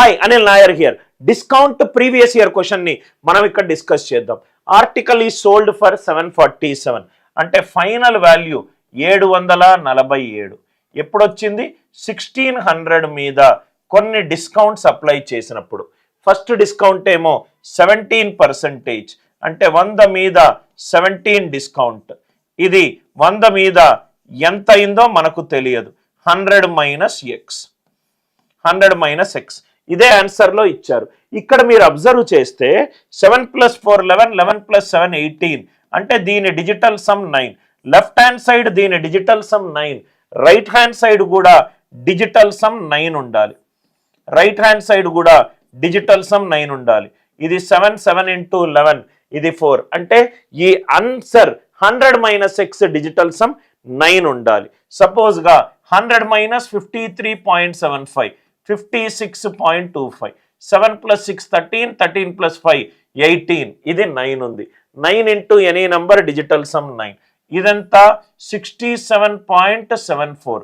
Hi Anil Nair here. Discount previous year question ని మనం ఇక్కడ డిస్కస్ చేద్దాం. ఆర్టికల్ ఈ సోల్డ్ ఫర్ 747 అంటే ఫైనల్ వాల్యూ 747. ఎప్పుడు వచ్చింది? 1600 మీద కొన్ని డిస్కౌంట్స్ అప్లై చేసినప్పుడు. ఫస్ట్ డిస్కౌంట్ ఏమో 17%, అంటే 100 మీద 17 డిస్కౌంట్. ఇది 100 మీద ఎంత అయిందో మనకు తెలియదు. 100 మైనస్ ఎక్స్, 100 మైనస్ ఎక్స్, ఇదే ఆన్సర్లో ఇచ్చారు. ఇక్కడ మీరు అబ్జర్వ్ చేస్తే 7 + 4 11, 11 + 7 18, అంటే దీని digital sum 9. Left hand side దీని digital sum 9, right hand side కూడా డిజిటల్ సమ్ 9 ఉండాలి. రైట్ హ్యాండ్ సైడ్ కూడా డిజిటల్ సమ్ 9 ఉండాలి. ఇది 7, 7 × 11, ఇది 4, అంటే ఈ answer 100 minus X digital sum 9 ఉండాలి. సపోజ్గా 100 మైనస్ 53.75, 56.25, 7 + 6 13, 13 + 5 18, ఇది 9 ఉంది. 9 into any number digital sum 9. ఇదంతా 67.74,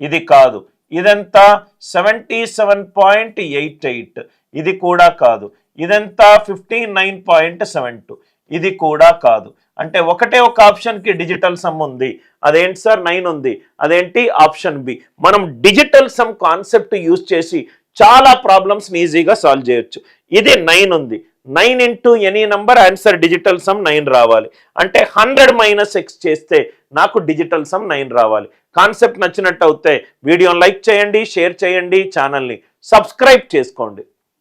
ఇది కాదు. ఇదంతా 77.88, ఇది కూడా కాదు. ఇదంతా 59.72, ఇది కూడా కాదు. అంటే ఒకటే ఒక ఆప్షన్కి డిజిటల్ సమ్ ఉంది. అదేంటి సార్? 9 ఉంది. అదేంటి? Option B. మనం డిజిటల్ సమ్ కాన్సెప్ట్ యూజ్ చేసి చాలా ప్రాబ్లమ్స్ని ఈజీగా సాల్వ్ చేయొచ్చు. ఇది 9 ఉంది. 9 into any number answer digital sum 9 రావాలి. అంటే 100 మైనస్ ఎక్స్ చేస్తే నాకు డిజిటల్ సమ్ 9 రావాలి. కాన్సెప్ట్ నచ్చినట్టు అయితే వీడియోని లైక్ చేయండి, షేర్ చేయండి, ఛానల్ని సబ్స్క్రైబ్ చేసుకోండి.